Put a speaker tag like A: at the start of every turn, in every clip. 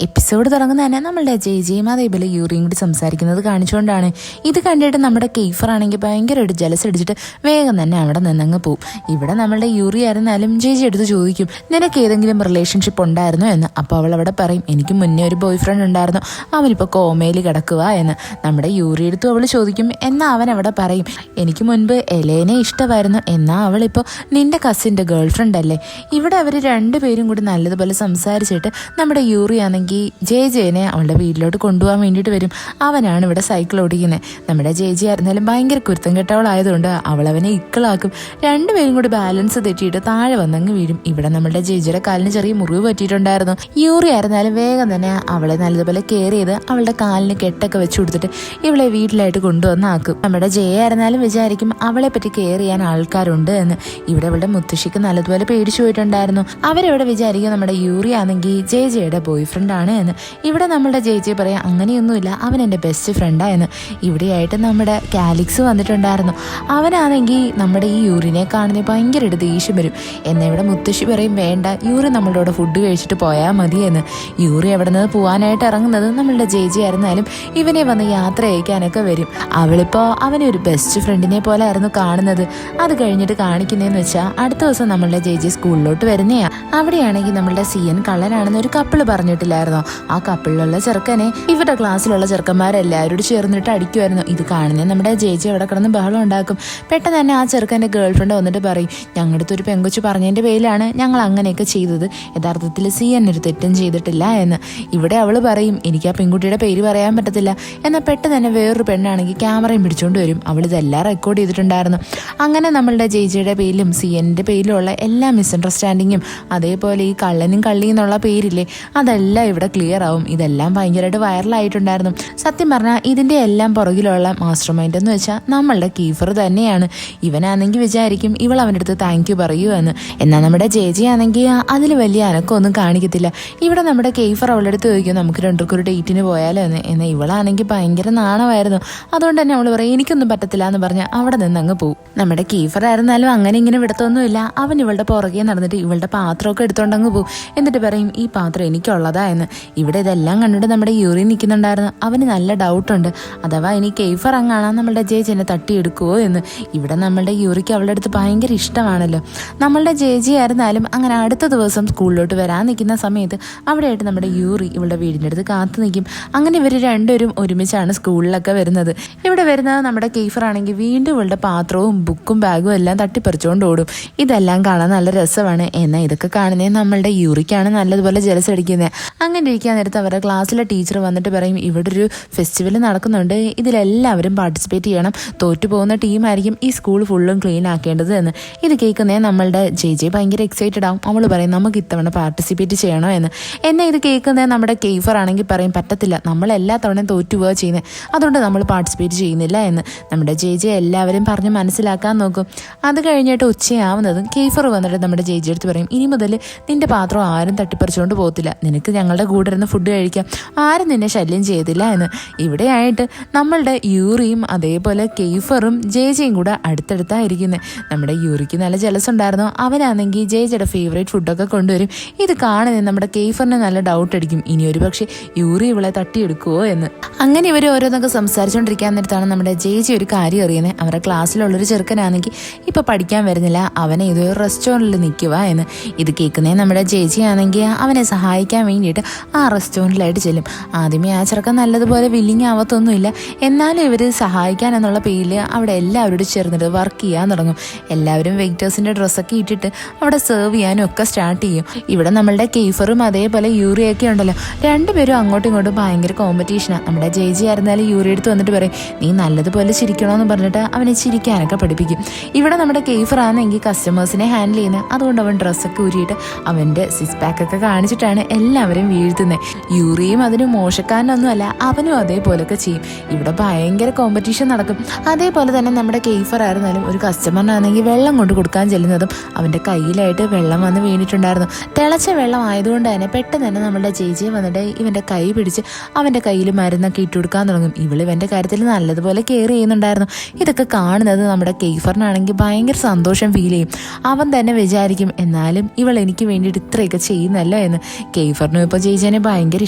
A: Episode തുടങ്ങുന്ന തന്നെ നമ്മളുടെ ജെയും അതേപോലെ യൂറിയും കൂടി സംസാരിക്കുന്നത് കാണിച്ചുകൊണ്ടാണ്. ഇത് കണ്ടിട്ട് നമ്മുടെ കെയ്ഫർ ആണെങ്കിൽ ഭയങ്കരമായിട്ട് ജലസ് അടിച്ചിട്ട് വേഗം തന്നെ അവിടെ നിന്നങ്ങ് പോവും. ഇവിടെ നമ്മളുടെ യൂറി ആയിരുന്നാലും ജെ എടുത്ത് ചോദിക്കും, നിനക്ക് ഏതെങ്കിലും റിലേഷൻഷിപ്പ് ഉണ്ടായിരുന്നോ എന്ന്. അപ്പോൾ അവൾ അവിടെ പറയും, എനിക്ക് മുന്നേ ഒരു ബോയ് ഫ്രണ്ട് ഉണ്ടായിരുന്നു, അവനിപ്പോൾ കോമയിൽ കിടക്കുക എന്ന്. നമ്മുടെ യൂറി എടുത്തു അവൾ ചോദിക്കും, എന്നാൽ അവൻ അവിടെ പറയും, എനിക്ക് മുൻപ് എലേനെ ഇഷ്ടമായിരുന്നു, എന്നാൽ അവളിപ്പോൾ നിന്റെ കസിൻ്റെ ഗേൾ ഫ്രണ്ട് അല്ലേ. ഇവിടെ അവർ രണ്ടുപേരും കൂടി നല്ലതുപോലെ സംസാരിച്ചിട്ട് നമ്മുടെ യൂറി ആണെങ്കിൽ ജെനെ അവളുടെ വീട്ടിലോട്ട് കൊണ്ടുപോകാൻ വേണ്ടിയിട്ട് വരും. അവനാണ് ഇവിടെ സൈക്കിൾ ഓടിക്കുന്നത്. നമ്മുടെ ജെ ആയിരുന്നാലും ഭയങ്കര കുരുത്തം കെട്ടവളായതുകൊണ്ട് അവളവനെ ഇക്കളാക്കും. രണ്ടുപേരും കൂടി ബാലൻസ് തെറ്റിയിട്ട് താഴെ വന്നങ്ങ് വീഴും. ഇവിടെ നമ്മുടെ ജെജിയുടെ കാലിന് ചെറിയ മുറിവ് പറ്റിയിട്ടുണ്ടായിരുന്നു. യൂറി ആയിരുന്നാലും വേഗം തന്നെ അവളെ നല്ലതുപോലെ കെയർ ചെയ്ത് അവളുടെ കാലിന് കെട്ടൊക്കെ വെച്ച് കൊടുത്തിട്ട് ഇവളെ വീട്ടിലായിട്ട് കൊണ്ടുവന്നാക്കും. നമ്മുടെ ജെ ആയിരുന്നാലും വിചാരിക്കും അവളെ പറ്റി കെയർ ചെയ്യാൻ ആൾക്കാരുണ്ട് എന്ന്. ഇവിടെ അവളുടെ മുത്തശ്ശിക്ക് നല്ലതുപോലെ പേടിച്ചു പോയിട്ടുണ്ടായിരുന്നു. അവരവിടെ വിചാരിക്കും നമ്മുടെ യൂറി ആണെങ്കിൽ ജെയുടെ ബോയ് ഫ്രണ്ട് ആണ് എന്ന്. ഇവിടെ നമ്മുടെ ജെ പറയാം, അങ്ങനെയൊന്നുമില്ല, അവൻ എൻ്റെ ബെസ്റ്റ് ഫ്രണ്ടാ എന്ന്. ഇവിടെയായിട്ട് നമ്മുടെ കാലിക്സ് വന്നിട്ടുണ്ടായിരുന്നു. അവനാണെങ്കിൽ നമ്മുടെ ഈ യൂറിനെ കാണുന്ന ഭയങ്കരമായിട്ട് ദേഷ്യം വരും. എന്നാൽ ഇവിടെ മുത്തശ്ശി പറയും, വേണ്ട, യൂറി നമ്മളോട് ഫുഡ് കഴിച്ചിട്ട് പോയാൽ മതി എന്ന്. യൂറി എവിടെ നിന്ന് പോകാനായിട്ട് ഇറങ്ങുന്നത് നമ്മളുടെ ജെ ആയിരുന്നാലും ഇവനെ വന്ന് യാത്ര അയക്കാനൊക്കെ വരും. അവളിപ്പോൾ അവനെ ഒരു ബെസ്റ്റ് ഫ്രണ്ടിനെ പോലെ ആയിരുന്നു കാണുന്നത്. അത് കഴിഞ്ഞിട്ട് കാണിക്കുന്നതെന്ന് വെച്ചാൽ അടുത്ത ദിവസം നമ്മളുടെ ജെ സ്കൂളിലോട്ട് വരുന്നയാ. അവിടെയാണെങ്കിൽ നമ്മളുടെ സിയൻ കള്ളനാണെന്ന് ഒരു കപ്പിള് പറഞ്ഞിട്ടില്ലായിരുന്നോ? ആ കപ്പിളിലുള്ള ചെറുക്കനെ ഇവരുടെ ക്ലാസ്സിലുള്ള ചെറുക്കന്മാരെല്ലാവരോട് ചേർന്നിട്ട് അടിക്കുമായിരുന്നു. ഇത് കാണുന്നത് നമ്മുടെ ജെ അവിടെ കിടന്ന് ബഹളം ഉണ്ടാക്കും. പെട്ടെന്ന് തന്നെ ആ ചെറുക്കൻ്റെ ഗേൾ ഫ്രണ്ട് വന്നിട്ട് പറയും, ഞങ്ങളുടെ അടുത്ത് ഒരു പെങ്കൊച്ച് പറഞ്ഞതിൻ്റെ പേരിലാണ് ഞങ്ങൾ അങ്ങനെയൊക്കെ ചെയ്തത്, യഥാർത്ഥത്തിൽ സിയൻ ഒരു തെറ്റും ചെയ്തിട്ടില്ല എന്ന്. ഇവിടെ അവൾ പറയും, എനിക്ക് ആ പെൺകുട്ടിയുടെ പേര് പറയാൻ പറ്റത്തില്ല. എന്നാൽ പെട്ടെന്ന് തന്നെ വേറൊരു പെണ്ണാണെങ്കിൽ ക്യാമറയും പിടിച്ചുകൊണ്ട് വരും. അവൾ ഇതെല്ലാം റെക്കോർഡ് ചെയ്തിട്ടുണ്ടായിരുന്നു. അങ്ങനെ നമ്മളുടെ ജെയുടെ പേരിലും സിയൻ്റെ പേരിലുള്ള എല്ലാ മിസ്അണ്ടർസ്റ്റാൻഡിങ്ങും അതേപോലെ ഈ കള്ളനും കള്ളി എന്നുള്ള പേരില്ലേ, അതെല്ലാം ഇവിടെ ക്ലിയർ ആവും. ഇതെല്ലാം ഭയങ്കരമായിട്ട് വൈറലായിട്ടുണ്ടായിരുന്നു. സത്യം പറഞ്ഞാൽ ഇതിൻ്റെ എല്ലാം പുറകിലുള്ള മാസ്റ്റർ മൈൻഡ് എന്ന് വെച്ചാൽ നമ്മളുടെ കീഫർ തന്നെയാണ്. ഇവനാണെങ്കിൽ വിചാരിക്കും ഇവൾ അവൻ്റെ അടുത്ത് താങ്ക് യു പറയൂ എന്ന്. എന്നാൽ നമ്മുടെ ജെ ആണെങ്കിൽ അതിൽ വലിയ അനക്കമൊന്നും കാണിക്കത്തില്ല. ഇവിടെ നമ്മുടെ കീഫർ അവളുടെ അടുത്ത് ചോദിക്കും, നമുക്ക് രണ്ടുപേർക്കും ഒരു ഡേറ്റിന് പോയാലോ എന്ന്. എന്നാൽ ഇവളാണെങ്കിൽ ഭയങ്കര നാണമായിരുന്നു. അതുകൊണ്ട് തന്നെ അവൾ പറയും, എനിക്കൊന്നും പറ്റത്തില്ല എന്ന് പറഞ്ഞാൽ അവിടെ നിന്ന് അങ്ങ് പോകും. നമ്മുടെ കീഫർ ആയിരുന്നാലും അങ്ങനെ ഇങ്ങനെ വിടത്തൊന്നുമില്ല. അവൻ ഇവളുടെ പുറകെ നടന്നിട്ട് ഇവളുടെ പാത്രമൊക്കെ എടുത്തോണ്ടങ്ങ് പോകും. എന്നിട്ട് പറയും, ഈ പാത്രം എനിക്കുള്ളതാ എന്ന്. ഇവിടെ ഇതെല്ലാം കണ്ടിട്ട് നമ്മുടെ യൂറി നിൽക്കുന്നുണ്ടായിരുന്നു. അവന് നല്ല ഡൗട്ടുണ്ട്, അഥവാ ഇനി കെയ്ഫർ അങ്ങാണ് നമ്മളുടെ ജെനെ തട്ടിയെടുക്കുമോ എന്ന്. ഇവിടെ നമ്മളുടെ യൂറിക്ക് അവളുടെ അടുത്ത് ഭയങ്കര ഇഷ്ടമാണല്ലോ. നമ്മളുടെ ജെ ആയിരുന്നാലും അങ്ങനെ അടുത്ത ദിവസം സ്കൂളിലോട്ട് വരാൻ നിൽക്കുന്ന സമയത്ത് അവിടെയായിട്ട് നമ്മുടെ യൂറി ഇവളുടെ വീടിൻ്റെ അടുത്ത് കാത്തു നിൽക്കും. അങ്ങനെ ഇവർ രണ്ടുപേരും ഒരുമിച്ചാണ് സ്കൂളിലൊക്കെ വരുന്നത്. ഇവിടെ വരുന്നത് നമ്മുടെ കെയ്ഫർ ആണെങ്കിൽ വീണ്ടും ഇവളുടെ പാത്രവും ബുക്കും ബാഗും എല്ലാം തട്ടിപ്പറിച്ചുകൊണ്ട് ഓടും. ഇതെല്ലാം കാണാൻ നല്ല രസമാണ്. എന്നാൽ ഇതൊക്കെ കാണുന്നത് നമ്മളുടെ യൂറിക്കാണ് നല്ലതുപോലെ ജലസ് അടിക്കുന്നത്. അങ്ങനെ ഇരിക്കാൻ നേരത്ത് അവരുടെ ക്ലാസ്സിലെ ടീച്ചർ വന്നിട്ട് പറയും, ഇവിടെ ഒരു ഫെസ്റ്റിവൽ നടക്കുന്നുണ്ട്, ഇതിലെല്ലാവരും പാർട്ടിസിപ്പേറ്റ് ചെയ്യണം, തോറ്റു പോകുന്ന ടീമായിരിക്കും ഈ സ്കൂൾ ഫുള്ളും ക്ലീൻ ആക്കേണ്ടത് എന്ന്. ഇത് കേൾക്കുന്നേ നമ്മളുടെ ജെ ഭയങ്കര എക്സൈറ്റഡ് ആവും. അവൾ പറയും, നമുക്ക് ഇത്തവണ പാർട്ടിസിപ്പേറ്റ് ചെയ്യണോ എന്ന്. എന്നെ ഇത് കേൾക്കുന്നത് നമ്മുടെ കെയ്ഫർ ആണെങ്കിൽ പറയും, പറ്റത്തില്ല, നമ്മൾ എല്ലാ തവണയും തോറ്റു പോവുക ചെയ്യുന്നത്, അതുകൊണ്ട് നമ്മൾ പാർട്ടിസിപ്പേറ്റ് ചെയ്യുന്നില്ല എന്ന്. നമ്മുടെ ജെ എല്ലാവരും പറഞ്ഞ് മനസ്സിലാക്കാൻ നോക്കും. അത് കഴിഞ്ഞിട്ട് ഉച്ചയാവുന്നതും കെയ്ഫർ വന്നിട്ട് നമ്മുടെ ജെ അടുത്ത് പറയും, ഇനി മുതൽ നിന്റെ പാത്രം ആരും തട്ടിപ്പറിച്ചുകൊണ്ട് പോകത്തില്ല, നിനക്ക് ഞങ്ങളുടെ കൂടെ ഇരുന്ന് ഫുഡ് കഴിക്കാം, ആരും നിന്നെ ശല്യം ചെയ്തില്ല എന്ന്. ഇവിടെയായിട്ട് നമ്മളുടെ യൂറിയും അതേപോലെ കെയ്ഫറും ജെയും കൂടെ അടുത്തടുത്തായിരിക്കുന്നത്. നമ്മുടെ യൂറിക്ക് നല്ല ജലസ് ഉണ്ടായിരുന്നു. അവനാണെങ്കിൽ ജെയുടെ ഫേവറേറ്റ് ഫുഡൊക്കെ കൊണ്ടുവരും. ഇത് കാണുന്നത് നമ്മുടെ കെയ്ഫറിന് നല്ല ഡൗട്ട് അടിക്കും, ഇനി ഒരു പക്ഷേ യൂറി ഇവളെ തട്ടിയെടുക്കുമോ എന്ന്. അങ്ങനെ ഇവർ ഓരോന്നൊക്കെ സംസാരിച്ചുകൊണ്ടിരിക്കാൻ നേരത്താണ് നമ്മുടെ ജെ ഒരു കാര്യം അറിയുന്നത്. അവരുടെ ക്ലാസ്സിലുള്ളൊരു ചെറുക്കനാണെങ്കിൽ ഇപ്പോൾ പഠിക്കാൻ വരുന്നില്ല, അവനെ ഇതൊരു റെസ്റ്റോറൻറ്റിൽ നിൽക്കുക എന്ന്. ഇത് കേൾക്കുന്നേ നമ്മുടെ ജെ ആണെങ്കിൽ അവനെ സഹായിക്കാൻ വേണ്ടിയിട്ട് ആ റെസ്റ്റോറൻറ്റിലായിട്ട് ചെല്ലും. ആദ്യമേ ആ ചെറുക്കൻ നല്ലതുപോലെ വില്ലിങ് ആവത്തൊന്നുമില്ല. എന്നാലും ഇവർ സഹായിക്കാൻ എന്നുള്ള പേരിൽ അവിടെ എല്ലാവരോടും ചേർന്നിട്ട് വർക്ക് ചെയ്യാൻ തുടങ്ങും. എല്ലാവരും വെയിറ്റേഴ്സിൻ്റെ ഡ്രസ്സൊക്കെ ഇട്ടിട്ട് അവിടെ സെർവ് ചെയ്യാനും ഒക്കെ സ്റ്റാർട്ട് ചെയ്യും. ഇവിടെ നമ്മളുടെ കെയ്ഫറും അതേപോലെ യൂറിയൊക്കെ ഉണ്ടല്ലോ, രണ്ടുപേരും അങ്ങോട്ടും ഇങ്ങോട്ടും ഭയങ്കര കോമ്പറ്റീഷനാണ്. നമ്മുടെ ജെ ആയിരുന്നാലും യൂറി എടുത്ത് വന്നിട്ട് പറയും, നീ നല്ലതുപോലെ ചിരിക്കണമെന്ന് പറഞ്ഞിട്ട് അവനെ ചിരിക്കാനൊക്കെ പഠിപ്പിക്കും. ഇവിടെ നമ്മുടെ കെയ്ഫർ ആണെങ്കിൽ കസ്റ്റമേഴ്സിനെ ഹാൻഡിൽ ചെയ്യുന്നത്, അതുകൊണ്ട് അവൻ ഡ്രസ്സൊക്കെ ഊരിയിട്ട് അവൻ്റെ സിക്സ് പാക്കൊക്കെ കാണിച്ചിട്ടാണ് എല്ലാവരും വീഴ്ത്തുന്നത്. യൂറിയും അതിന് മോശക്കാരനൊന്നുമല്ല, അവനും അതേപോലൊക്കെ ചെയ്യും. ഇവിടെ ഭയങ്കര കോമ്പറ്റീഷൻ നടക്കും. അതേപോലെ തന്നെ നമ്മുടെ കെയ്ഫർ ആയിരുന്നാലും ഒരു കസ്റ്റമറിനാണെങ്കിൽ വെള്ളം കൊണ്ട് കൊടുക്കാൻ ചെല്ലുന്നതും അവൻ്റെ കയ്യിലായിട്ട് വെള്ളം വന്ന് വീണിട്ടുണ്ടായിരുന്നു. തിളച്ച വെള്ളം ആയതുകൊണ്ട് തന്നെ പെട്ടെന്ന് തന്നെ നമ്മുടെ ജെ വന്നിട്ട് ഇവൻ്റെ കൈ പിടിച്ച് അവൻ്റെ കയ്യിൽ മരുന്നൊക്കെ ഇട്ട് കൊടുക്കാൻ തുടങ്ങും. ഇവൻ്റെ കാര്യത്തിൽ നല്ലതുപോലെ കെയർ ചെയ്യുന്നുണ്ടായിരുന്നു. ഇതൊക്കെ കാണുന്നത് നമ്മുടെ കെയ്ഫറിനാണെങ്കിൽ ഭയങ്കര സന്തോഷം ഫീൽ ചെയ്യും. അവൻ തന്നെ വിചാരിക്കും, എന്നാലും ഇവൾ എനിക്ക് വേണ്ടിയിട്ട് ഇത്രയൊക്കെ ചെയ്യുന്നല്ലോ എന്ന്. കെയ്ഫറിനും ഇപ്പോൾ ജെയ്ജേനെ ഭയങ്കര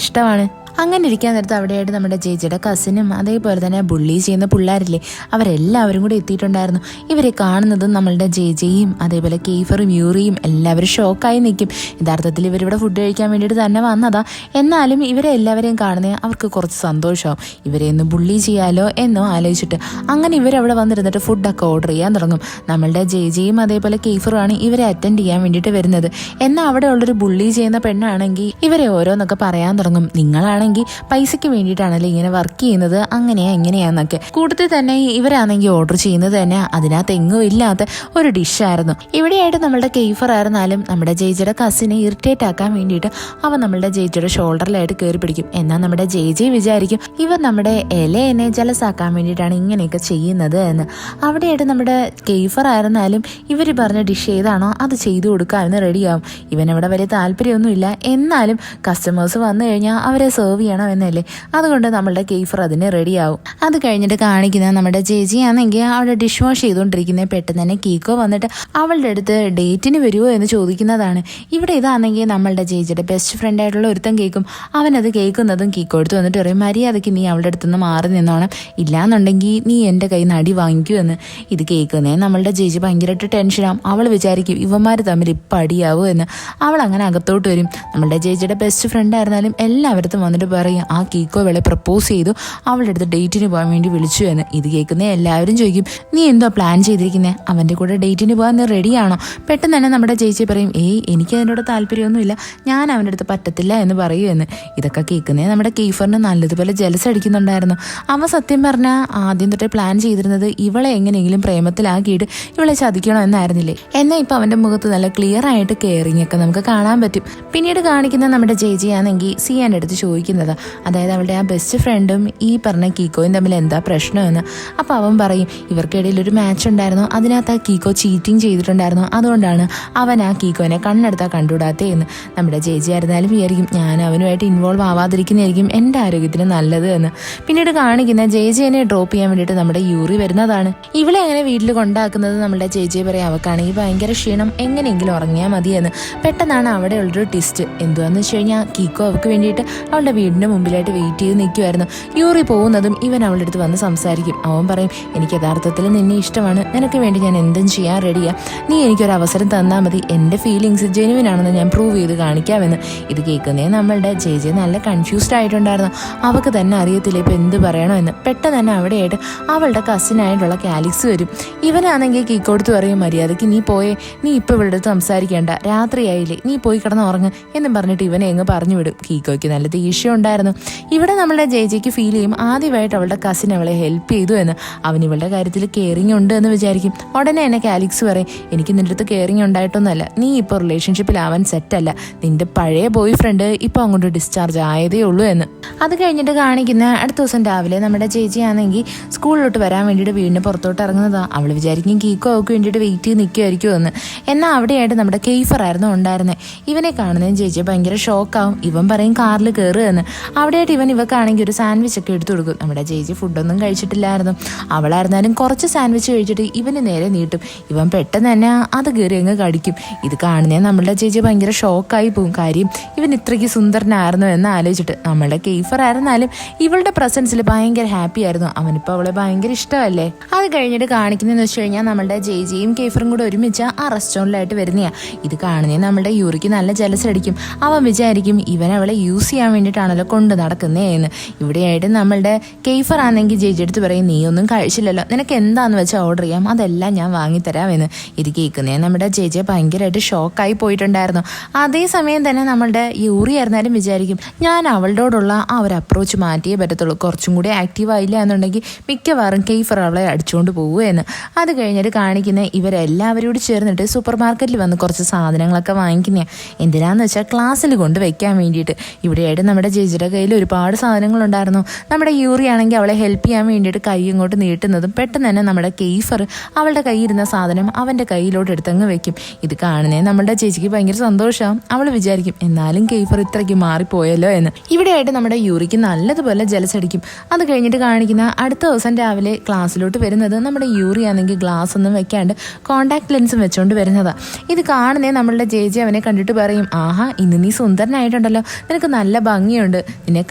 A: ഇഷ്ടമാണ്. അങ്ങനെ ഇരിക്കാൻ നേരത്ത് അവിടെയായിട്ട് നമ്മുടെ ചേച്ചിയുടെ കസിനും അതേപോലെ തന്നെ ബുള്ളി ചെയ്യുന്ന പിള്ളേരില്ലേ അവരെല്ലാവരും കൂടി എത്തിയിട്ടുണ്ടായിരുന്നു. ഇവരെ കാണുന്നതും നമ്മളുടെ ജെയ്ജയും അതേപോലെ കെയ്ഫറും യൂറിയും എല്ലാവരും ഷോക്കായി നിൽക്കും. യഥാർത്ഥത്തിൽ ഇവരിവിടെ ഫുഡ് കഴിക്കാൻ വേണ്ടിയിട്ട് തന്നെ വന്നതാ. എന്നാലും ഇവരെ എല്ലാവരെയും കാണുന്നത് അവർക്ക് കുറച്ച് സന്തോഷമാവും. ഇവരെ ഒന്ന് ബുള്ളി ചെയ്യാലോ എന്നോ ആലോചിച്ചിട്ട് അങ്ങനെ ഇവരവിടെ വന്നിരുന്നിട്ട് ഫുഡൊക്കെ ഓർഡർ ചെയ്യാൻ തുടങ്ങും. നമ്മളുടെ ജെയ്ജയും അതേപോലെ കെയ്ഫറുമാണ് ഇവരെ അറ്റൻഡ് ചെയ്യാൻ വേണ്ടിയിട്ട് വരുന്നത്. എന്നാൽ അവിടെ ഉള്ളൊരു ബുള്ളി ചെയ്യുന്ന പെണ്ണാണെങ്കിൽ ഇവരെ ഓരോന്നൊക്കെ പറയാൻ തുടങ്ങും. നിങ്ങളാണ് പൈസയ്ക്ക് വേണ്ടിയിട്ടാണല്ലോ ഇങ്ങനെ വർക്ക് ചെയ്യുന്നത്, അങ്ങനെയാ എങ്ങനെയാന്നൊക്കെ. കൂട്ടത്തിൽ തന്നെ ഇവരാണെങ്കിൽ ഓർഡർ ചെയ്യുന്നത് തന്നെ അതിനകത്ത് എങ്ങും ഇല്ലാത്ത ഒരു ഡിഷായിരുന്നു. ഇവിടെയായിട്ട് നമ്മളുടെ കെയ്ഫർ ആയിരുന്നാലും നമ്മുടെ ജെയ്ജിയുടെ കസിനെ ഇറിറ്റേറ്റ് ആക്കാൻ വേണ്ടിയിട്ട് അവൻ നമ്മളുടെ ജെയ്ജിയുടെ ഷോൾഡറിലായിട്ട് കയറി പിടിക്കും. എന്നാൽ നമ്മുടെ ജെയ്ജി വിചാരിക്കും ഇവർ നമ്മുടെ ഇലയെ ജലസാക്കാൻ വേണ്ടിയിട്ടാണ് ഇങ്ങനെയൊക്കെ ചെയ്യുന്നത് എന്ന്. അവിടെയായിട്ട് നമ്മുടെ കെയ്ഫർ ആയിരുന്നാലും ഇവർ പറഞ്ഞ ഡിഷ് ഏതാണോ അത് ചെയ്തു കൊടുക്കാമെന്ന് റെഡിയാവും. ഇവനവിടെ വലിയ താല്പര്യമൊന്നുമില്ല. എന്നാലും കസ്റ്റമേഴ്സ് വന്നു കഴിഞ്ഞാൽ അവരെ സെർവ് ചെയ്യണം എന്നല്ലേ, അതുകൊണ്ട് നമ്മളുടെ കെയ്ഫർ അതിന് റെഡിയാവും. അത് കഴിഞ്ഞിട്ട് കാണിക്കുന്ന നമ്മുടെ ചേച്ചി ആണെങ്കിൽ അവിടെ ഡിഷ് വാഷ് ചെയ്തുകൊണ്ടിരിക്കുന്നത് പെട്ടെന്ന് തന്നെ കീക്കോ വന്നിട്ട് അവളുടെ അടുത്ത് ഡേറ്റിന് വരുമോ എന്ന് ചോദിക്കുന്നതാണ്. ഇവിടെ ഇതാണെങ്കിൽ നമ്മളുടെ ചേച്ചിയുടെ ബെസ്റ്റ് ഫ്രണ്ട് ആയിട്ടുള്ള ഒരുത്തൻ കേൾക്കും. അവനത് കേൾക്കുന്നതും കീക്കോ എടുത്ത് വന്നിട്ട് പറയും മര്യാദയ്ക്ക് നീ അവളുടെ അടുത്തുനിന്ന് മാറി നിന്നോണം, ഇല്ലാന്നുണ്ടെങ്കിൽ നീ എൻ്റെ കയ്യിൽ നിന്ന് അടി വാങ്ങിക്കൂ എന്ന്. ഇത് കേൾക്കുന്നേ നമ്മളുടെ ചേച്ചി ഭയങ്കരമായിട്ട് ടെൻഷനാവും. അവൾ വിചാരിക്കും ഇവന്മാർ തമ്മിൽ ഇപ്പം അടിയാവോ എന്ന്. അവൾ അങ്ങനെ അകത്തോട്ട് വരും. നമ്മളുടെ ചേച്ചിയുടെ ബെസ്റ്റ് ഫ്രണ്ട് ആയിരുന്നാലും എല്ലാവരത്തും വന്നിട്ട് പറയും ആ കീക്കോ അവളെ പ്രപ്പോസ് ചെയ്തു, അവളുടെ അടുത്ത് ഡേറ്റിന് പോകാൻ വേണ്ടി വിളിച്ചു എന്ന്. ഇത് കേൾക്കുന്ന എല്ലാവരും ചോദിക്കും നീ എന്തോ പ്ലാൻ ചെയ്തിരിക്കുന്നത്, അവൻ്റെ കൂടെ ഡേറ്റിന് പോകാൻ നീ റെഡിയാണോ? പെട്ടെന്ന് തന്നെ നമ്മുടെ ചേച്ചി പറയും എനിക്ക് അതിനോട് താല്പര്യമൊന്നുമില്ല, ഞാൻ അവൻ്റെ അടുത്ത് പറ്റത്തില്ല എന്ന് പറയൂ എന്ന്. ഇതൊക്കെ കേൾക്കുന്നേ നമ്മുടെ കെയ്ഫറിന് നല്ലതുപോലെ ജലസ് അടിക്കുന്നുണ്ടായിരുന്നു. അവൻ സത്യം പറഞ്ഞാൽ ആദ്യം തൊട്ടേ പ്ലാൻ ചെയ്തിരുന്നത് ഇവളെ എങ്ങനെയെങ്കിലും പ്രേമത്തിലാക്കിയിട്ട് ഇവളെ ചതിക്കണോ എന്നായിരുന്നില്ലേ. എന്നാൽ ഇപ്പം അവൻ്റെ മുഖത്ത് നല്ല ക്ലിയർ ആയിട്ട് കെയറിങ് ഒക്കെ നമുക്ക് കാണാൻ പറ്റും. പിന്നീട് കാണിക്കുന്ന നമ്മുടെ ചേച്ചിയാണെങ്കിൽ സിയാൻ്റെ അടുത്ത് ചോദിക്കുന്നത്, അതായത് അവളുടെ ആ ബെസ്റ്റ് ഫ്രണ്ടും ഈ പറഞ്ഞ കീക്കോയും തമ്മിൽ എന്താ പ്രശ്നമെന്ന്. അപ്പോൾ അവൻ പറയും ഇവർക്കിടയിൽ ഒരു മാച്ച് ഉണ്ടായിരുന്നു, അതിനകത്ത് ആ കീക്കോ ചീറ്റിംഗ് ചെയ്തിട്ടുണ്ടായിരുന്നു, അതുകൊണ്ടാണ് അവൻ ആ കീക്കോനെ കണ്ണെടുത്താൽ കണ്ടുകൂടാത്തേ എന്ന്. നമ്മുടെ ചേച്ചി ആയിരുന്നാലും വിചാരിക്കും ഞാൻ അവനുമായിട്ട് ഇൻവോൾവ് ആവാതിരിക്കുന്നതായിരിക്കും എൻ്റെ ആരോഗ്യത്തിന് നല്ലത് എന്ന്. പിന്നീട് കാണിക്കുന്ന ജെയ്ജിനെ ഡ്രോപ്പ് ചെയ്യാൻ വേണ്ടിയിട്ട് നമ്മുടെ യൂറി വരുന്നതാണ്. ഇവളെ അങ്ങനെ വീട്ടിൽ കൊണ്ടാക്കുന്നത് നമ്മുടെ ചേച്ചിയെ പറയാം അവക്കാണെങ്കിൽ ഭയങ്കര ക്ഷീണം, എങ്ങനെയെങ്കിലും ഉറങ്ങിയാൽ മതിയെന്ന്. പെട്ടെന്നാണ് അവിടെ ഉള്ളൊരു ട്വിസ്റ്റ്. എന്തുവാന്ന് വെച്ച് കഴിഞ്ഞാൽ കീക്കോ അവൾക്ക് വേണ്ടിയിട്ട് അവളുടെ വീടിൻ്റെ മുമ്പിലായിട്ട് വെയിറ്റ് ചെയ്ത് നിൽക്കുമായിരുന്നു. യൂറി പോകുന്നതും ഇവൻ അവളുടെ അടുത്ത് വന്ന് സംസാരിക്കും. അവൻ പറയും എനിക്ക് യഥാർത്ഥത്തിൽ നിന്നെ ഇഷ്ടമാണ്, നിനക്ക് വേണ്ടി ഞാൻ എന്തും ചെയ്യാൻ റെഡിയാ, നീ എനിക്കൊരു അവസരം തന്നാൽ മതി, എൻ്റെ ഫീലിങ്സ് ജെനുവിൻ ആണെന്ന് ഞാൻ പ്രൂവ് ചെയ്ത് കാണിക്കാമെന്ന്. ഇത് കേൾക്കുന്നേ നമ്മളുടെ ജെ നല്ല കൺഫ്യൂസ്ഡ് ആയിട്ടുണ്ടായിരുന്നു. അവൾക്ക് തന്നെ അറിയത്തില്ല ഇപ്പം എന്ത് പറയണമെന്ന്. പെട്ടെന്ന് തന്നെ അവിടെയായിട്ട് അവളുടെ കസിനായിട്ടുള്ള കാലിക്സ് വരും. ഇവനാണെങ്കിൽ കീക്കോടുത്ത് പറയും മര്യാദയ്ക്ക് നീ പോയേ, നീ ഇപ്പോൾ ഇവളുടെ അടുത്ത് സംസാരിക്കേണ്ട, രാത്രിയായില്ലേ, നീ പോയി കിടന്ന് ഉറങ്ങ് എന്നും പറഞ്ഞിട്ട് ഇവനെ എങ്ങ് പറഞ്ഞു വിടും. കീക്കോയ്ക്ക് നല്ല ദേഷ്യം ഉണ്ടായിരുന്നു. ഇവിടെ നമ്മളുടെ ജെയ്ജിക്ക് ഫീൽ ചെയ്യും ആദ്യമായിട്ട് അവളുടെ കസിൻ അവളെ ഹെൽപ്പ് ചെയ്തു എന്ന്. അവൻ ഇവളുടെ കാര്യത്തിൽ കെയറിങ് ഉണ്ട് എന്ന് വിചാരിക്കും. ഉടനെ എന്നെ കാലിക്സ് പറയും എനിക്ക് നിന്റെ അടുത്ത് കെയറിങ് ഉണ്ടായിട്ടൊന്നുമല്ല, നീ ഇപ്പോൾ റിലേഷൻഷിപ്പിലാവാൻ സെറ്റല്ല, നിന്റെ പഴയ ബോയ് ഫ്രണ്ട് ഇപ്പോൾ അങ്ങോട്ട് ഡിസ്ചാർജ് ആയതേ ഉള്ളൂ എന്ന്. അത് കഴിഞ്ഞിട്ട് കാണിക്കുന്ന അടുത്ത ദിവസം രാവിലെ നമ്മുടെ ചേച്ചി ആണെങ്കിൽ സ്കൂളിലോട്ട് വരാൻ വേണ്ടിയിട്ട് വീടിന് പുറത്തോട്ട് ഇറങ്ങുന്നതാണ്. അവൾ വിചാരിക്കും കീക്കോ അവൾക്ക് വേണ്ടിയിട്ട് വെയിറ്റ് ചെയ്ത് നിൽക്കുമായിരിക്കും എന്ന്. എന്നാൽ അവിടെയായിട്ട് നമ്മുടെ കെയ്ഫർ ആയിരുന്നു ഉണ്ടായിരുന്നത്. ഇവനെ കാണുന്നതിന് ചേച്ചി ഭയങ്കര ഷോക്കാവും. ഇവൻ പറയും കാറിൽ കയറുക എന്ന്. അവിടെയായിട്ട് ഇവക്കാണെങ്കിൽ ഒരു സാൻഡ്വിച്ച് ഒക്കെ എടുത്തു കൊടുക്കും. നമ്മുടെ ചേച്ചി ഫുഡൊന്നും കഴിച്ചിട്ടില്ലായിരുന്നു. അവളായിരുന്നാലും കുറച്ച് സാൻഡ്വിച്ച് കഴിച്ചിട്ട് ഇവന് നേരെ നീട്ടും. ഇവൻ പെട്ടെന്ന് തന്നെ അത് കയറി അങ്ങ് കടിക്കും. ഇത് കാണുന്നേ നമ്മളുടെ ചേച്ചി ഭയങ്കര ഷോക്കായി പോകും. കാര്യം ഇവൻ ഇത്രയ്ക്ക് സുന്ദരനായിരുന്നു എന്ന് ആലോചിച്ചിട്ട്. നമ്മളുടെ കെയ്ഫർ ആയിരുന്നാലും ഇവളുടെ പ്രസൻസിൽ ഭയങ്കര ഹാപ്പി ആയിരുന്നു. അവനിപ്പോൾ അവളെ ഭയങ്കര ഇഷ്ടമല്ലേ. അത് കഴിഞ്ഞിട്ട് കാണിക്കുന്നതെന്ന് വെച്ച് കഴിഞ്ഞാൽ നമ്മളുടെ ജെയ്ജിയും കെയ്ഫറും കൂടെ ഒരുമിച്ച് ആ റെസ്റ്റോറൻറ്റിലായിട്ട് വരുന്നതാണ്. ഇത് കാണുന്നേ നമ്മളുടെ യൂറിക്ക് നല്ല ജലസ് അടിക്കും. അവൻ വിചാരിക്കും ഇവൻ അവളെ യൂസ് ചെയ്യാൻ വേണ്ടിയിട്ടാണല്ലോ കൊണ്ട് നടക്കുന്നേ എന്ന്. ഇവിടെയായിട്ട് നമ്മളുടെ കെയ്ഫർ ആണെങ്കിൽ ജെയ്ജി എടുത്ത് പറയും നീ ഒന്നും കഴിച്ചില്ലല്ലോ, നിനക്ക് എന്താന്ന് വെച്ചാൽ ഓർഡർ ചെയ്യാം, അതെല്ലാം ഞാൻ വാങ്ങിത്തരാമെന്ന്. ഇത് കേൾക്കുന്നേ നമ്മുടെ ജെയ്ജിയെ ഭയങ്കരമായിട്ട് ഷോക്കായി പോയിട്ടുണ്ടായിരുന്നു. അതേസമയം തന്നെ നമ്മളുടെ യൂറി ആയിരുന്നാലും വിചാരിക്കും ഞാൻ അവളോടുള്ള ആ ഒരു അപ്രോച്ച് മാറ്റിയേ പറ്റത്തുള്ളൂ, കുറച്ചും കൂടി ആക്റ്റീവ് ആയില്ല എന്നുണ്ടെങ്കിൽ മിക്കവാറും കെയ്ഫർ അവളെ അടിച്ചുകൊണ്ട് പോവുകയെന്ന്. അത് കഴിഞ്ഞിട്ട് കാണിക്കുന്ന ഇവരെല്ലാവരോട് ചേർന്നിട്ട് സൂപ്പർ മാർക്കറ്റിൽ വന്ന് കുറച്ച് സാധനങ്ങളൊക്കെ വാങ്ങിക്കുന്ന. എന്തിനാന്ന് വെച്ചാൽ ക്ലാസ്സിൽ കൊണ്ട് വെക്കാൻ വേണ്ടിയിട്ട്. ഇവിടെയായിട്ട് നമ്മുടെ ജേജിയുടെ കയ്യിൽ ഒരുപാട് സാധനങ്ങളുണ്ടായിരുന്നു. നമ്മുടെ യൂറി ആണെങ്കിൽ അവളെ ഹെൽപ്പ് ചെയ്യാൻ വേണ്ടിയിട്ട് കൈ ഇങ്ങോട്ട് നീട്ടുന്നതും പെട്ടെന്ന് തന്നെ നമ്മുടെ കെയ്ഫർ അവളുടെ കയ്യിരുന്ന സാധനം അവൻ്റെ കയ്യിലോട്ട് എടുത്തങ്ങ് വെക്കും. ഇത് കാണുന്നേ നമ്മുടെ ചേച്ചിക്ക് ഭയങ്കര സന്തോഷമാവും. അവൾ വിചാരിക്കും എന്നാലും കെയ്ഫർ ഇത്രയ്ക്ക് മാറിപ്പോയല്ലോ എന്ന്. ഇവിടെയായിട്ട് നമ്മുടെ യൂറിക്ക് നല്ലതുപോലെ ജലസടിക്കും. അത് കഴിഞ്ഞിട്ട് കാണിക്കുന്ന അടുത്ത ദിവസം രാവിലെ ക്ലാസ്സിലോട്ട് വരുന്നത് നമ്മുടെ യൂറി ആണെങ്കിൽ ഗ്ലാസ് ഒന്നും വെക്കാണ്ട് കോണ്ടാക്ട് ലെൻസും വെച്ചുകൊണ്ട് വരുന്നതാ. ഇത് കാണുന്നേ നമ്മളുടെ ചേച്ചി അവനെ കണ്ടിട്ട് പറയും, ആഹാ ഇന്ന് നീ സുന്ദരനായിട്ടുണ്ടല്ലോ, നിനക്ക് നല്ല ഭംഗിയുണ്ട്, നിന്നെ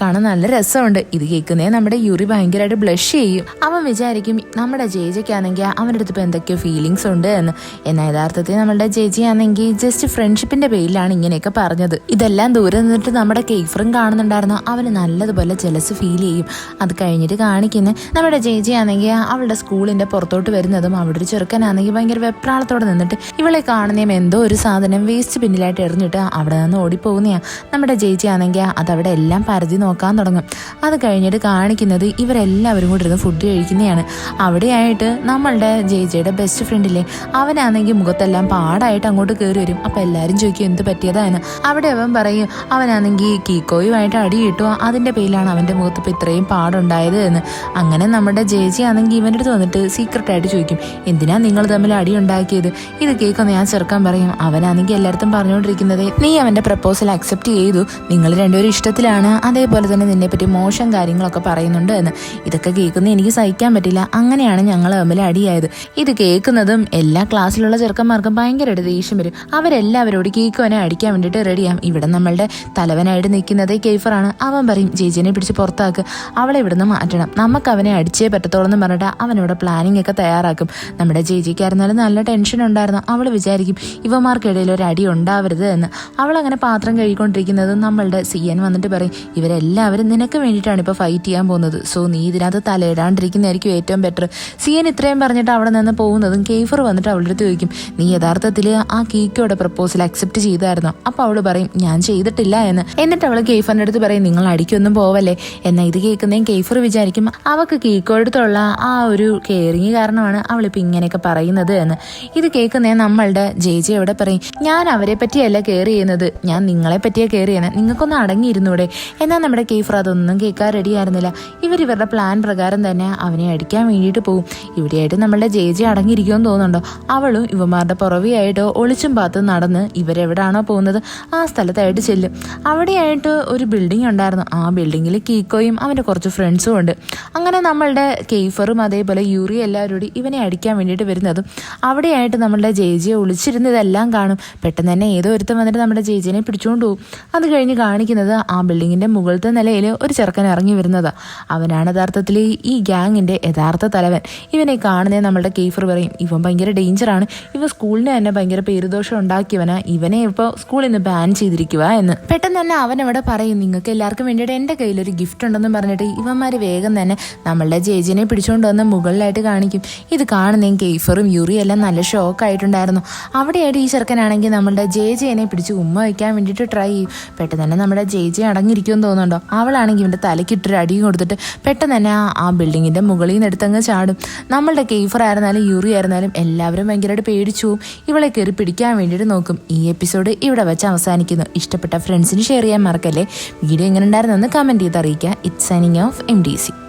A: കാണാൻ നല്ല രസമുണ്ട്. ഇത് കേൾക്കുന്നേ നമ്മുടെ യൂറി ഭയങ്കരമായിട്ട് ബ്ലഷ് ചെയ്യും. അവൻ വിചാരിക്കും നമ്മുടെ ചേച്ചിക്കാണെങ്കിൽ അവൻ്റെ അടുത്ത് ഇപ്പോൾ എന്തൊക്കെയോ ഫീലിങ്സ് ഉണ്ട് എന്ന്. എന്നാൽ യഥാർത്ഥത്തിൽ നമ്മളുടെ ചേച്ചിയാണെങ്കിൽ ജസ്റ്റ് ഫ്രണ്ട്ഷിപ്പിന്റെ പേരിലാണ് ഇങ്ങനെയൊക്കെ പറഞ്ഞത്. ഇതെല്ലാം ദൂരെ നിന്നിട്ട് നമ്മുടെ കെയ്ഫറും കാണുന്നുണ്ടായിരുന്നു. അവന് നല്ലതുപോലെ ജലസ് ഫീൽ ചെയ്യും. അത് കഴിഞ്ഞിട്ട് കാണിക്കുന്ന നമ്മുടെ ചേച്ചിയാണെങ്കിൽ അവളുടെ സ്കൂളിന്റെ പുറത്തോട്ട് വരുന്നതും അവിടെ ഒരു ചെറുക്കനാണെങ്കിൽ ഭയങ്കര വെപ്രാളത്തോടെ നിന്നിട്ട് ഇവളെ കാണുന്നതും എന്തോ ഒരു സാധനം വേസ്റ്റ് പിന്നിലായിട്ട് എറിഞ്ഞിട്ട് അവിടെ നിന്ന് ഓടിപ്പോകുന്നയാ. നമ്മുടെ ചേച്ചിയാണെങ്കിൽ അതവിടെ എല്ലാം പരതി നോക്കാൻ തുടങ്ങും. അത് കഴിഞ്ഞിട്ട് കാണിക്കുന്നത് ഇവരെല്ലാവരും കൂടി ഇരുന്ന് ഫുഡ് കഴിക്കുന്നതാണ്. അവിടെയായിട്ട് നമ്മളുടെ ചേച്ചിയുടെ ബെസ്റ്റ് ഫ്രണ്ടില്ലേ, അവനാണെങ്കിൽ മുഖത്തെല്ലാം പാടായിട്ട് അങ്ങോട്ട് കയറി വരും. അപ്പൊ എല്ലാവരും ചോദിക്കും എന്ത് പറ്റിയതാണ്. അവിടെ അവൻ പറയും അവനാണെങ്കിൽ കീക്കോയുമായിട്ട് അടി കിട്ടുക, അതിന്റെ പേരിലാണ് അവന്റെ മുഖത്ത് ഇപ്പൊ ഇത്രയും പാടുണ്ടായത് എന്ന്. അങ്ങനെ നമ്മുടെ ചേച്ചിയാണെങ്കിൽ ഇവൻ്റെ അടുത്ത് വന്നിട്ട് സീക്രട്ടായിട്ട് ചോദിക്കും, എന്തിനാ നിങ്ങൾ തമ്മിൽ അടി ഉണ്ടാക്കിയത്? ഇത് കേൾക്കുന്ന ഞാൻ ചെറുക്കാൻ പറയും, അവനാണെങ്കിൽ എല്ലായിടത്തും പറഞ്ഞുകൊണ്ടിരിക്കുന്നത് നീ അവന്റെ പ്രപ്പോസൽ അക്സെപ്റ്റ് ചെയ്തു, നിങ്ങൾ രണ്ടുപേരും ഇഷ്ടത്തിലാണ്, അതേപോലെ തന്നെ നിന്നെ പറ്റി മോശം കാര്യങ്ങളൊക്കെ പറയുന്നുണ്ട് എന്ന്. ഇതൊക്കെ കേൾക്കുന്ന എനിക്ക് സഹിക്കാൻ പറ്റില്ല, അങ്ങനെയാണ് ഞങ്ങൾ തമ്മിൽ അടിയായത്. ഇത് കേൾക്കുന്നതും എല്ലാ ക്ലാസ്സിലുള്ള ചെറുക്കന്മാർക്കും ഭയങ്കരമായിട്ട് ദേഷ്യം വരും. അവരെല്ലാവരോട് കേക്കോനെ അടിക്കാൻ വേണ്ടിയിട്ട് റെഡിയാകും. ഇവിടെ നമ്മളുടെ തലവനായിട്ട് നിൽക്കുന്നത് കെയ്ഫറാണ്. അവൻ പറയും ചേച്ചിനെ പിടിച്ച് പുറത്താക്ക്, അവളെ ഇവിടുന്ന് മാറ്റണം, നമുക്ക് അവനെ അടിച്ചേ പറ്റത്തോളം എന്ന് പറഞ്ഞിട്ട് അവനോട് പ്ലാനിങ് ഒക്കെ തയ്യാറാക്കും. നമ്മുടെ ചേച്ചിക്കായിരുന്നാലും നല്ല ടെൻഷൻ ഉണ്ടായിരുന്നു. അവൾ വിചാരിക്കും ഇവന്മാർക്കിടയിൽ ഒരു അടി ഉണ്ടാവരുത് എന്ന്. അവൾ അങ്ങനെ പാത്രം കഴുകിക്കൊണ്ടിരിക്കുന്നത് നമ്മളുടെ സിയൻ വന്നിട്ട് പറയും, ഇവരെല്ലാവരും നിനക്ക് വേണ്ടിയിട്ടാണ് ഇപ്പോൾ ഫൈറ്റ് ചെയ്യാൻ പോകുന്നത്, സോ നീ ഇതിനകത്ത് തലയിടാണ്ടിരിക്കുന്നതായിരിക്കും ഏറ്റവും ബെറ്റർ. സിയൻ ഇത്രയും പറഞ്ഞിട്ട് അവിടെ നിന്ന് പോകുന്നതും കെയ്ഫർ വന്നിട്ട് അവളുടെ അടുത്ത് ചോദിക്കും, നീ യഥാർത്ഥത്തിൽ ആ കീക്കോയുടെ പ്രപ്പോസൽ അക്സെപ്റ്റ് ചെയ്തായിരുന്നോ? അപ്പോൾ അവൾ പറയും ഞാൻ ചെയ്തിട്ടില്ല എന്ന്. എന്നിട്ട് അവൾ കെയ്ഫറിൻ്റെ അടുത്ത് പറയും നിങ്ങൾ അടിക്കൊന്നും പോവല്ലേ. എന്നാൽ ഇത് കേൾക്കുന്നതും കെയ്ഫർ വിചാരിക്കും അവൾക്ക് കീക്കോടുത്തുള്ള ആ ഒരു കെയറിങ് കാരണമാണ് അവളിപ്പോൾ ഇങ്ങനെയൊക്കെ പറയുന്നത് എന്ന്. ഇത് കേൾക്കുന്നേ നമ്മളുടെ ജേജി എവിടെ പറയും, ഞാൻ അവരെ പറ്റിയല്ല കെയർ ചെയ്യുന്നത്, ഞാൻ നിങ്ങളെ പറ്റിയാ കെയർ ചെയ്യുന്നത്, നിങ്ങൾക്കൊന്ന് അടങ്ങിയിരുന്നൂടെ. എന്നാൽ നമ്മുടെ കെയ്ഫർ അതൊന്നും കേൾക്കാൻ റെഡി ആയിരുന്നില്ല. ഇവരുടെ പ്ലാൻ പ്രകാരം തന്നെ അവനെ അടിക്കാൻ വേണ്ടിയിട്ട് പോകും. ഇവിടെയായിട്ട് നമ്മളുടെ ജേജി അടങ്ങിയിരിക്കുമെന്ന് തോന്നുന്നുണ്ടോ, അവളും ഇവന്മാരുടെ പുറവെയായിട്ടോ ഒളിച്ചും പാത്ത് നടന്ന് ഇവരെവിടാണോ പോകുന്നത് ആ സ്ഥലത്തായിട്ട് ചെല്ലും. അവിടെയായിട്ട് ഒരു ബിൽഡിംഗ് ഉണ്ടായിരുന്നു. ആ ബിൽഡിങ്ങിൽ കീക്കോയും അവൻ്റെ കുറച്ച് ഫ്രണ്ട്സും ഉണ്ട്. അങ്ങനെ നമ്മളുടെ കെയ്ഫറും അതേപോലെ യൂറി എല്ലാവരോടും ഇവനെ അടിക്കാൻ വേണ്ടിയിട്ട് വരുന്നതും അവിടെയായിട്ട് നമ്മളുടെ ജേജിയെ ഒളിച്ചിരുന്നതെല്ലാം കാണും. പെട്ടെന്ന് തന്നെ ഏതോ ഒരുത്തം വന്നിട്ട് നമ്മുടെ ജേജിനെ പിടിച്ചുകൊണ്ട് പോകും. അത് കഴിഞ്ഞ് കാണിക്കുന്നത് ആ ബിൽഡിങ്ങിൻ്റെ മുകളിലത്തെ നിലയിൽ ഒരു ചെറുക്കൻ ഇറങ്ങി വരുന്നതാണ്. അവനാണ് യഥാർത്ഥത്തിൽ ഈ ഗ്യാങ്ങിൻ്റെ യഥാർത്ഥ തലവൻ. ഇവനെ കാണുന്നേ നമ്മളുടെ കെയ്ഫർ പറയും ഇവൻ ഭയങ്കര ഡേഞ്ചറാണ്, ഇവ സ്കൂളിന് തന്നെ ഭയങ്കര പേരുദോഷം ഉണ്ടാക്കിയവനാ, ഇവനെ ഇപ്പോൾ സ്കൂളിൽ നിന്ന് ബാൻ ചെയ്തിരിക്കുക എന്ന്. പെട്ടെന്ന് തന്നെ അവൻ അവിടെ പറയും നിങ്ങൾക്ക് എല്ലാവർക്കും വേണ്ടിയിട്ട് എൻ്റെ കയ്യിലൊരു ഗിഫ്റ്റ് ഉണ്ടെന്ന് പറഞ്ഞിട്ട് ഇവന്മാർ വേഗം തന്നെ നമ്മളുടെ ജേജിനെ പിടിച്ചുകൊണ്ട് വന്ന് മുകളിലായിട്ട് കാണിക്കും. ഇത് കാണുന്നേ കെയ്ഫറും യൂറിയും എല്ലാം നല്ല ഷോക്കായിട്ടുണ്ടായിരുന്നു. അവിടെയായിട്ട് ഈ ചെറുക്കനാണെങ്കിൽ നമ്മളുടെ ജേജിനെ പിടിച്ച് ഉമ്മ വയ്ക്കാൻ വേണ്ടിയിട്ട് ട്രൈ ചെയ്യും. പെട്ടെന്ന് തന്നെ നമ്മുടെ ജേജി അടങ്ങിയിരിക്കുമെന്ന് തോന്നുന്നുണ്ടോ, അവളാണെങ്കിൽ ഇവൻ്റെ തലക്കിട്ടൊരു അടിയും കൊടുത്തിട്ട് പെട്ടെന്ന് തന്നെ ആ ബിൽഡിങ്ങിൻ്റെ മുകളിൽ നിന്ന് എടുത്തങ്ങ് ചാടും. നമ്മളുടെ കെയ്ഫർ ആയിരുന്നാലും യൂറി ആയിരുന്നാലും എല്ലാവരും ഭയങ്കരമായിട്ട് പേടിച്ചു പോവും. ഇവളെ കയറി പിടിക്കാൻ വേണ്ടിയിട്ട് നോക്കും. ഈ എപ്പിസോഡ് ഇവിടെ വെച്ച് അവസാനിക്കുന്നു. ഇഷ്ടപ്പെട്ട ഫ്രണ്ട്സിന് ഷെയർ ചെയ്യാൻ മറക്കല്ലേ. വീഡിയോ എങ്ങനെ ഉണ്ടായിരുന്നെന്ന് കമൻറ്റ് ചെയ്ത് അറിയിക്കുക. It's signing off MDC.